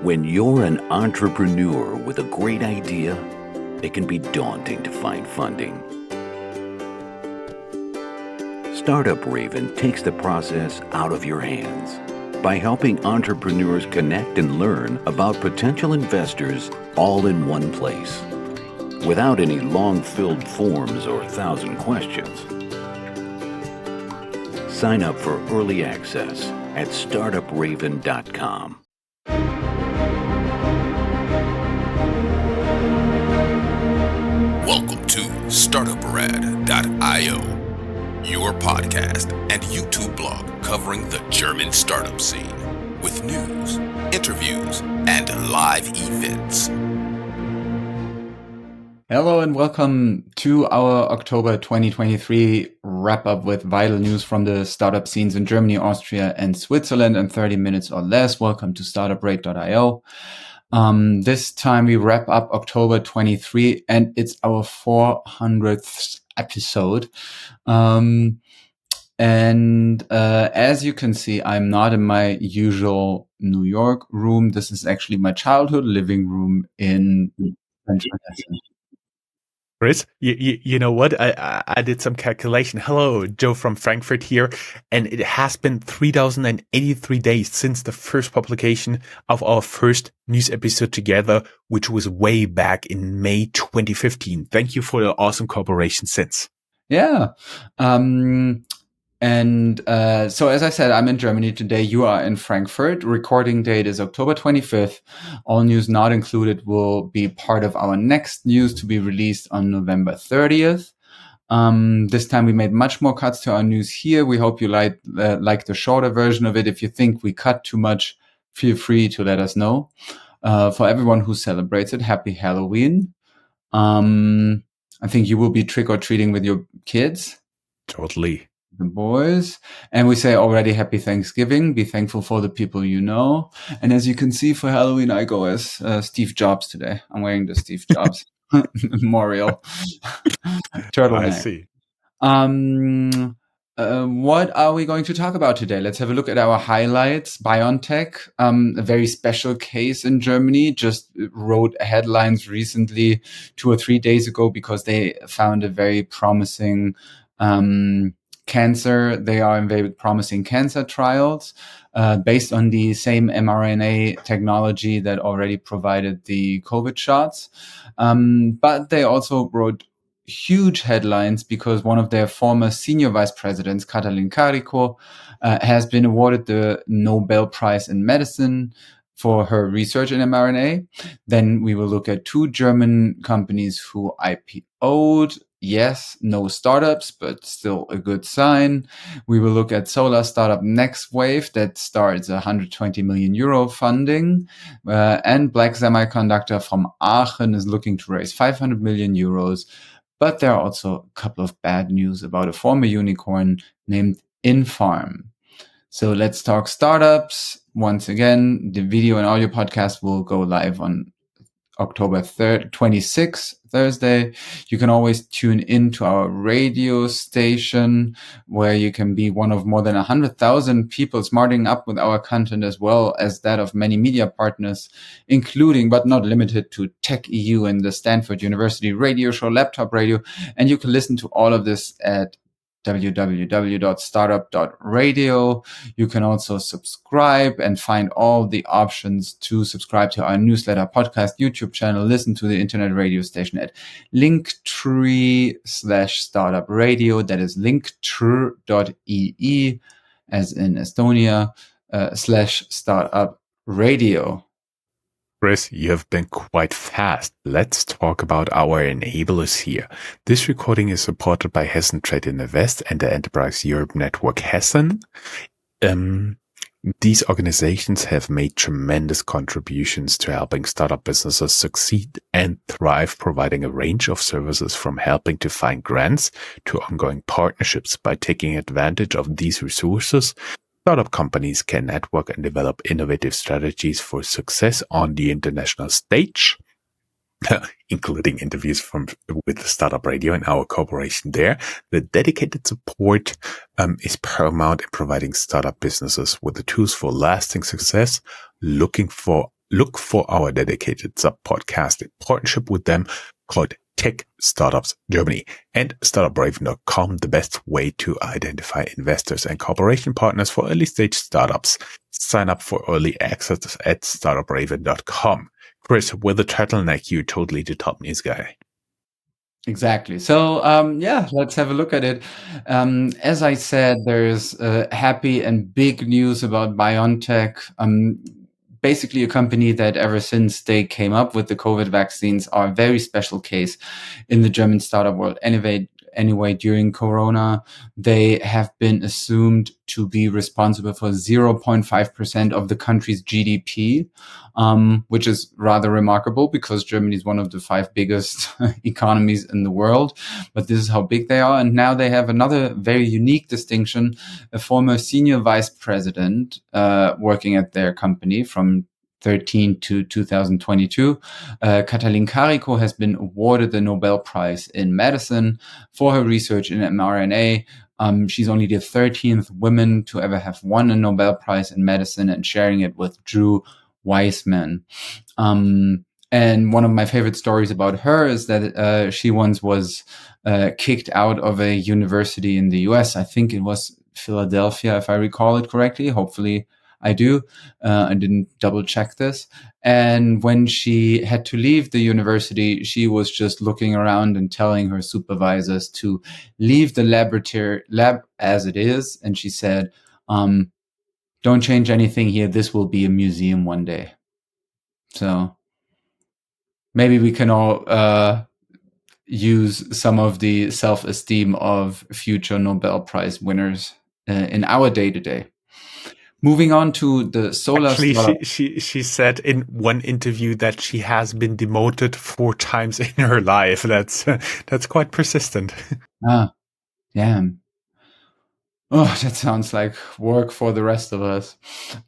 When you're an entrepreneur with a great idea, it can be daunting to find funding. Startup Raven takes the process out of your hands by helping entrepreneurs connect and learn about potential investors all in one place, without any long-filled forms or 1,000 questions. Sign up for early access at Startupraven.com. Welcome to Startuprad.io, your podcast and YouTube blog covering the German startup scene with news, interviews, and live events. Hello and welcome to our October 2023 wrap-up with vital news from the startup scenes in Germany, Austria, and Switzerland in 30 minutes or less. Welcome to Startuprad.io. This time we wrap up October 23 and it's our 400th episode. As you can see, I'm not in my usual New York room. This is actually my childhood living room in Central. Chris, you know what? I did some calculation. Hello, Joe from Frankfurt here. And it has been 3,083 days since the first publication of our first news episode together, which was way back in May 2015. Thank you for the awesome cooperation since. Yeah. So as I said, I'm in Germany today. You are in Frankfurt. Recording date is October 25th. All news not included will be part of our next news to be released on November 30th. This time we made much more cuts to our news here. We hope you like the shorter version of it. If you think we cut too much, feel free to let us know. For everyone who celebrates it, happy Halloween. I think you will be trick-or-treating with your kids. Totally. The boys. And we say already happy Thanksgiving. Be thankful for the people you know. And as you can see, for Halloween, I go as Steve Jobs today. I'm wearing the Steve Jobs memorial turtleneck. I see. What are we going to talk about today? Let's have a look at our highlights. BioNTech, a very special case in Germany, just wrote headlines recently, 2 or 3 days ago, because they found a very promising cancer. They are in very promising cancer trials based on the same mRNA technology that already provided the COVID shots. But they also wrote huge headlines because one of their former senior vice presidents, Katalin Karikó, has been awarded the Nobel Prize in Medicine for her research in mRNA. Then we will look at 2 German companies who IPOed. Yes, no startups, but still a good sign. We will look at solar startup Nexwafe that starts 120 million euro funding. And Black Semiconductor from Aachen is looking to raise 500 million euros. But there are also a couple of bad news about a former unicorn named Infarm. So let's talk startups. Once again, the video and audio podcast will go live on October 3rd, 26th, Thursday. You can always tune in to our radio station where you can be one of more than 100,000 people smarting up with our content, as well as that of many media partners, including but not limited to Tech EU and the Stanford University radio show Laptop Radio. And you can listen to all of this at www.startup.radio. You can also subscribe and find all the options to subscribe to our newsletter, podcast, YouTube channel, listen to the internet radio station at linktree/startupradio. That is linktree.ee as in Estonia /startupradio. Chris, you have been quite fast. Let's talk about our enablers here. This recording is supported by Hessen Trade Invest and the Enterprise Europe Network Hessen. These organizations have made tremendous contributions to helping startup businesses succeed and thrive, providing a range of services from helping to find grants to ongoing partnerships. By taking advantage of these resources, startup companies can network and develop innovative strategies for success on the international stage. including interviews with the Startup Radio and our cooperation there. The dedicated support is paramount in providing startup businesses with the tools for lasting success. Looking for look for our dedicated sub-podcast in partnership with them called Tech Startups Germany and Startuprad.io, the best way to identify investors and cooperation partners for early stage startups. Sign up for early access at Startuprad.io. Chris, with a turtleneck, you're totally the top news guy. Exactly. So, let's have a look at it. As I said, there's happy and big news about BioNTech. Basically a company that ever since they came up with the COVID vaccines are a very special case in the German startup world. Anyway, during Corona, they have been assumed to be responsible for 0.5% of the country's GDP, which is rather remarkable because Germany is one of the 5 biggest economies in the world. But this is how big they are. And now they have another very unique distinction, a former senior vice president working at their company from 2013 to 2022. Katalin Karikó has been awarded the Nobel Prize in Medicine for her research in mRNA. She's only the 13th woman to ever have won a Nobel Prize in Medicine, and sharing it with Drew Weissman. And one of my favorite stories about her is that she once was kicked out of a university in the US. I think it was Philadelphia, if I recall it correctly. Hopefully I do. I didn't double check this. And when she had to leave the university, she was just looking around and telling her supervisors to leave the lab as it is. And she said, don't change anything here. This will be a museum one day. So maybe we can all use some of the self-esteem of future Nobel Prize winners in our day-to-day. Moving on to the solar. Actually, she said in one interview that she has been demoted 4 times in her life. That's quite persistent. Damn. Oh, that sounds like work for the rest of us.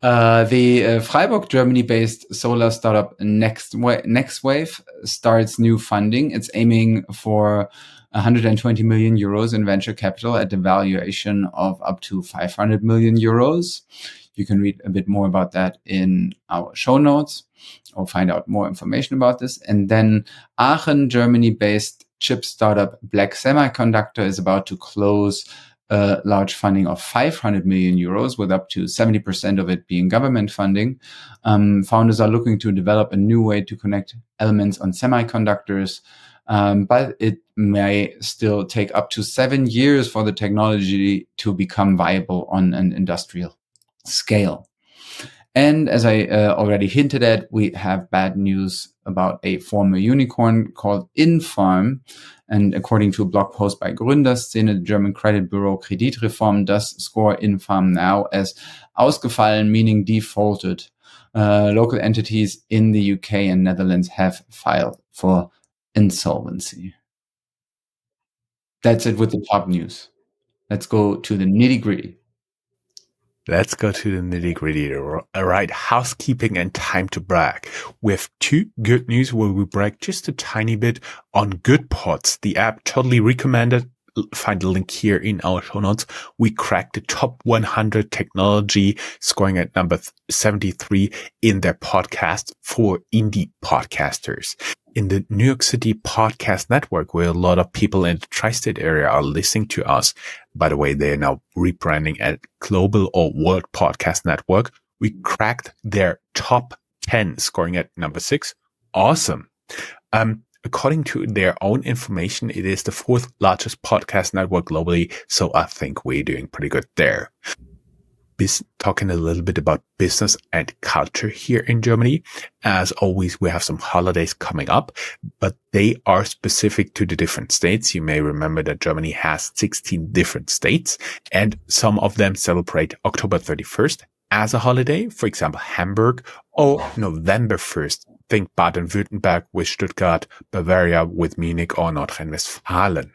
The Freiburg, Germany-based solar startup Nexwafe starts new funding. It's aiming for 120 million euros in venture capital at a valuation of up to 500 million euros. You can read a bit more about that in our show notes or find out more information about this. And then Aachen, Germany-based chip startup Black Semiconductor is about to close large funding of 500 million euros, with up to 70% of it being government funding. Founders are looking to develop a new way to connect elements on semiconductors, but it may still take up to 7 years for the technology to become viable on an industrial scale. And as I already hinted at, we have bad news about a former unicorn called Infarm. And according to a blog post by Gründerszene, the German credit bureau Kreditreform does score Infarm now as ausgefallen, meaning defaulted. Local entities in the UK and Netherlands have filed for insolvency. That's it with the top news. Let's go to the nitty-gritty. Let's go to the nitty-gritty. All right, housekeeping and time to brag. We have 2 good news where we brag just a tiny bit on GoodPods, the app, totally recommended. Find the link here in our show notes. We cracked the top 100 technology, scoring at number 73 in their podcast for indie podcasters. In the New York City podcast network, where a lot of people in the tri-state area are listening to us. By the way, they are now rebranding at Global or World Podcast Network. We cracked their top 10, scoring at number 6. Awesome. According to their own information, it is the 4th largest podcast network globally. So I think we're doing pretty good there. Talking a little bit about business and culture here in Germany. As always, we have some holidays coming up, but they are specific to the different states. You may remember that Germany has 16 different states, and some of them celebrate October 31st as a holiday. For example, Hamburg, or November 1st. Think Baden-Württemberg with Stuttgart, Bavaria with Munich, or Nordrhein-Westfalen.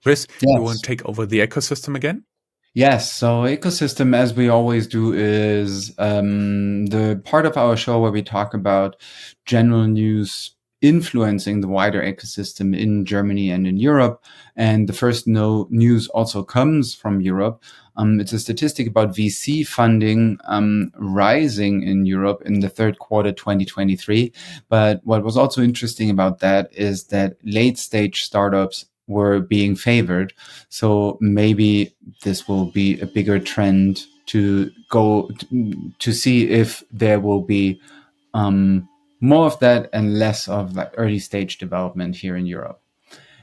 Chris, Yes. You want to take over the ecosystem again? Yes, so ecosystem, as we always do, is the part of our show where we talk about general news influencing the wider ecosystem in Germany and in Europe. And the first news also comes from Europe. It's a statistic about VC funding rising in Europe in the third quarter 2023. But what was also interesting about that is that late stage startups were being favored. So maybe this will be a bigger trend to go to see if there will be more of that and less of like early stage development here in Europe.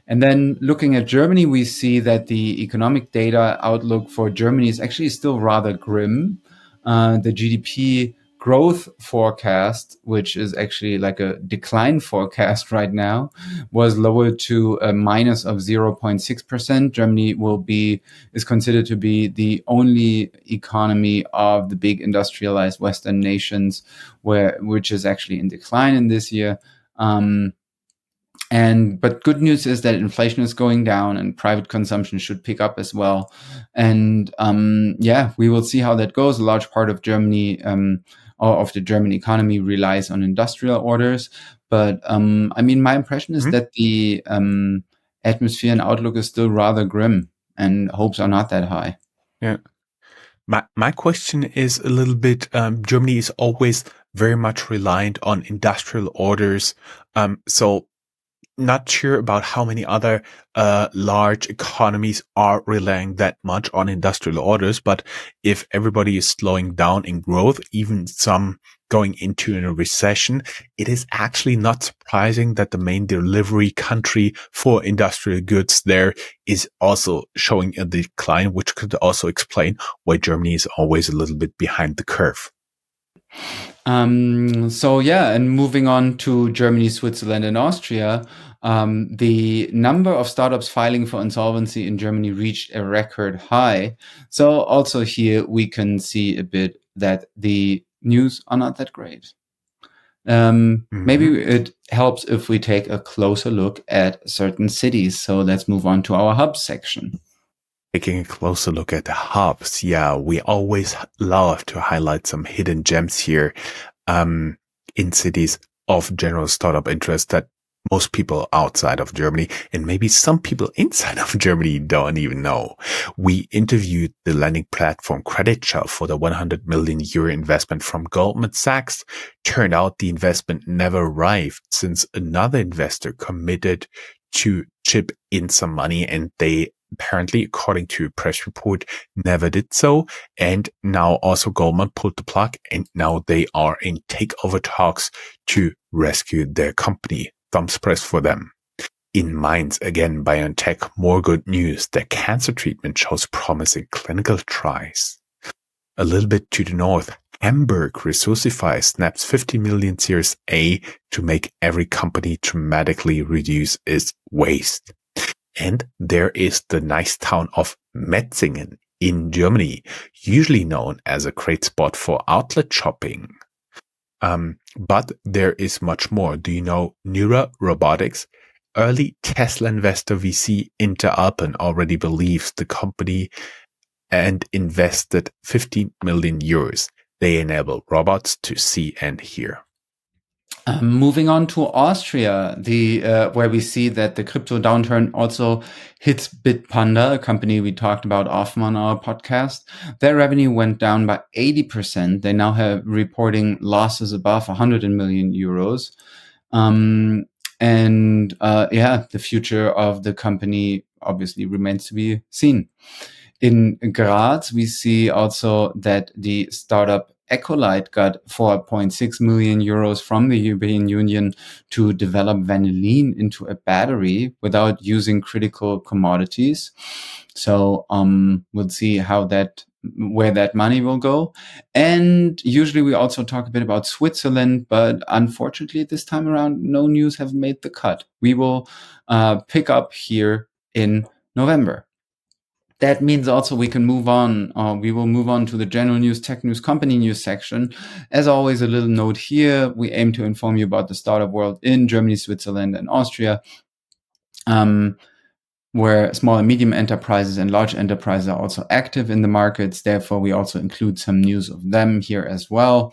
And then looking at Germany, we see that the economic data outlook for Germany is actually still rather grim. The GDP growth forecast, which is actually like a decline forecast right now, was lowered to a minus of 0.6%. Germany is considered to be the only economy of the big industrialized Western nations which is actually in decline in this year. But good news is that inflation is going down and private consumption should pick up as well. And we will see how that goes. A large part of Germany, or of the German economy, relies on industrial orders. But my impression is that the atmosphere and outlook is still rather grim, and hopes are not that high. Yeah. My question is a little bit, Germany is always very much reliant on industrial orders. So not sure about how many other large economies are relying that much on industrial orders, but if everybody is slowing down in growth, even some going into a recession, it is actually not surprising that the main delivery country for industrial goods there is also showing a decline, which could also explain why Germany is always a little bit behind the curve. And moving on to Germany, Switzerland, and Austria, the number of startups filing for insolvency in Germany reached a record high. So also here we can see a bit that the news are not that great. Maybe it helps if we take a closer look at certain cities. So let's move on to our hubs section. Taking a closer look at the hubs, we always love to highlight some hidden gems here in cities of general startup interest that most people outside of Germany and maybe some people inside of Germany don't even know. We interviewed the lending platform Credit Shell for the 100 million euro investment from Goldman Sachs. Turned out the investment never arrived since another investor committed to chip in some money, and they apparently, according to a press report, never did so. And now also Goldman pulled the plug, and now they are in takeover talks to rescue their company. Thumbs pressed for them. In Mainz, again, BioNTech, more good news. Their cancer treatment shows promising clinical trials. A little bit to the north, Hamburg Resourcify snaps 50 million Series A to make every company dramatically reduce its waste. And there is the nice town of Metzingen in Germany, usually known as a great spot for outlet shopping. But there is much more. Do you know Neura Robotics? Early Tesla investor VC Interalpen already believes the company and invested 15 million euros. They enable robots to see and hear. Moving on to Austria, where we see that the crypto downturn also hits Bitpanda, a company we talked about often on our podcast. Their revenue went down by 80%. They now have reporting losses above 100 million euros. The future of the company obviously remains to be seen. In Graz, we see also that the startup Ecolite got 4.6 million euros from the European Union to develop vanillin into a battery without using critical commodities. So we'll see where that money will go. And usually we also talk a bit about Switzerland, but unfortunately this time around, no news have made the cut. We will pick up here in November. That means also we can move on. We will move on to the general news, tech news, company news section. As always, a little note here. We aim to inform you about the startup world in Germany, Switzerland, and Austria, where small and medium enterprises and large enterprises are also active in the markets. Therefore, we also include some news of them here as well.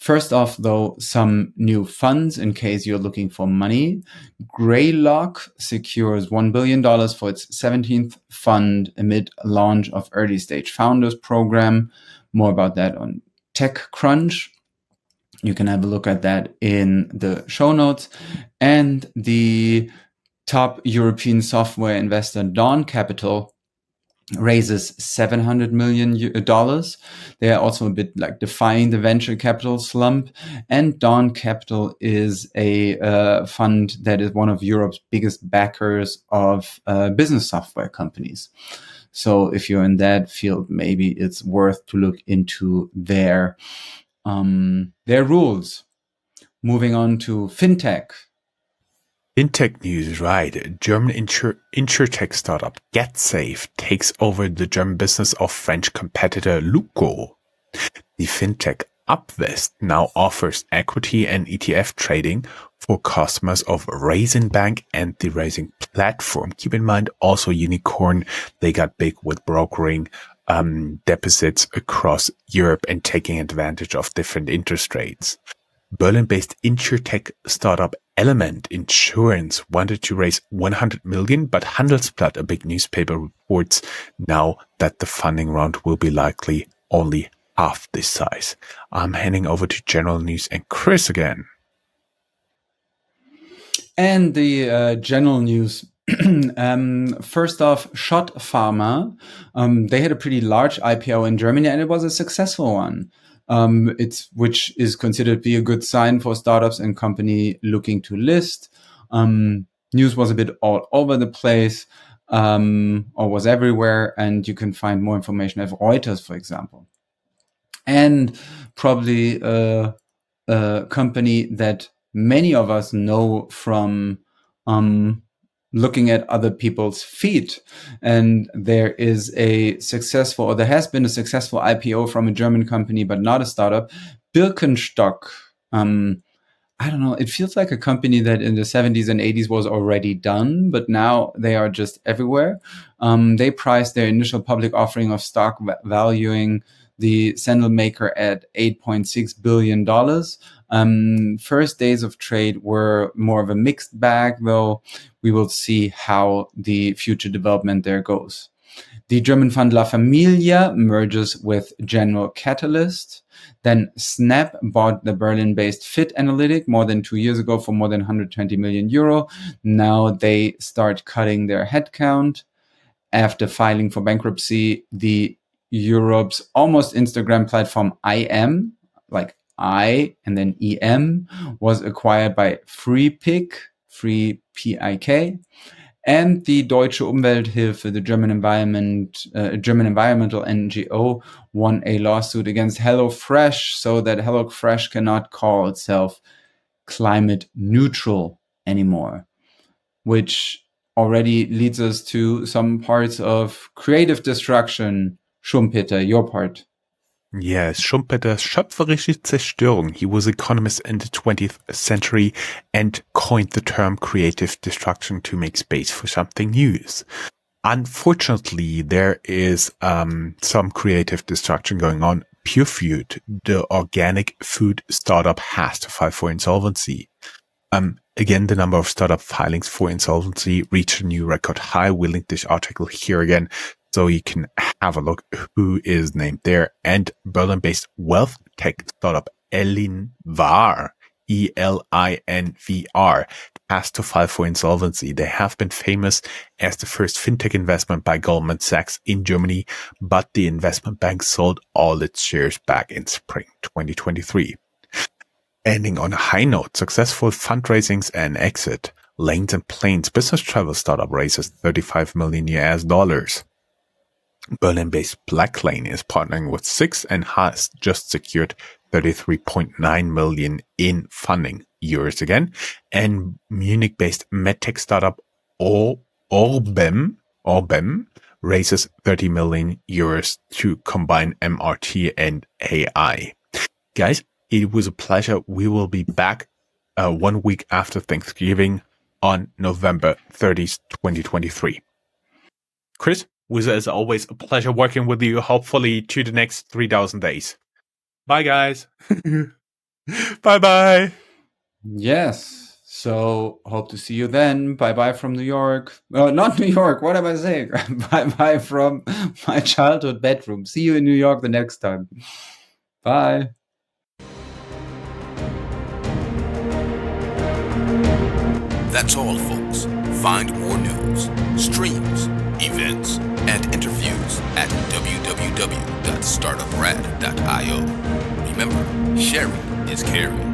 First off, though, some new funds in case you're looking for money. Greylock secures $1 billion for its 17th fund amid launch of early stage founders program. More about that on TechCrunch. You can have a look at that in the show notes. And the top European software investor, Dawn Capital, raises $700 million. They are also a bit like defying the venture capital slump. And Dawn Capital is a fund that is one of Europe's biggest backers of business software companies. So if you're in that field, maybe it's worth to look into their rules. Moving on to fintech. Fintech news, right. German insurtech startup GetSafe takes over the German business of French competitor Luco. The fintech Upvest now offers equity and ETF trading for customers of Raisin Bank and the Raisin platform. Keep in mind, also Unicorn, they got big with brokering deposits across Europe and taking advantage of different interest rates. Berlin-based insurtech startup Element Insurance wanted to raise 100 million, but Handelsblatt, a big newspaper, reports now that the funding round will be likely only half this size. I'm handing over to General News and Chris again. And the general news. First off, Schott Pharma. They had a pretty large IPO in Germany, and it was a successful one. Which is considered to be a good sign for startups and company looking to list. News was a bit all over the place, or was everywhere, and you can find more information at Reuters, for example. And probably a company that many of us know from looking at other people's feet. And there has been a successful IPO from a German company, but not a startup, Birkenstock. I don't know, it feels like a company that in the 70s and 80s was already done, but now they are just everywhere. They priced their initial public offering of stock valuing the sandal maker at $8.6 billion. First days of trade were more of a mixed bag, though. We will see how the future development there goes. The German fund La Familia merges with General Catalyst. Then Snap bought the Berlin-based Fit Analytic more than 2 years ago for more than 120 million euro. Now they start cutting their headcount. After filing for bankruptcy, the Europe's almost Instagram platform IM, like I and then EM, was acquired by Freepik, Free PIK, and the Deutsche Umwelthilfe, the German environmental NGO, won a lawsuit against HelloFresh so that HelloFresh cannot call itself climate neutral anymore, which already leads us to some parts of creative destruction. Schumpeter, your part. Yes, Schumpeter's schöpferische Zerstörung. He was an economist in the 20th century and coined the term creative destruction to make space for something new. Unfortunately, there is some creative destruction going on. PureFood, the organic food startup, has to file for insolvency. Again, the number of startup filings for insolvency reached a new record high. We'll link this article here again, so you can have a look who is named there. And Berlin-based wealth tech startup Elinvar, ELINVR, has to file for insolvency. They have been famous as the first fintech investment by Goldman Sachs in Germany, but the investment bank sold all its shares back in spring 2023. Ending on a high note, successful fundraisings and exit. Lanes and Planes business travel startup raises $35 million. Berlin-based Blacklane is partnering with Six and has just secured 33.9 million in funding, euros again. And Munich-based medtech startup Orbem raises 30 million euros to combine MRT and AI. Guys, it was a pleasure. We will be back 1 week after Thanksgiving on November 30th, 2023. Chris, it was as always a pleasure working with you, hopefully to the next 3,000 days. Bye, guys. Bye-bye. Yes. So hope to see you then. Bye-bye from New York. Not New York. What am I saying? Bye-bye from my childhood bedroom. See you in New York the next time. Bye. That's all, folks. Find more news, streams, events, and interviews at www.startuprad.io. Remember, sharing is caring.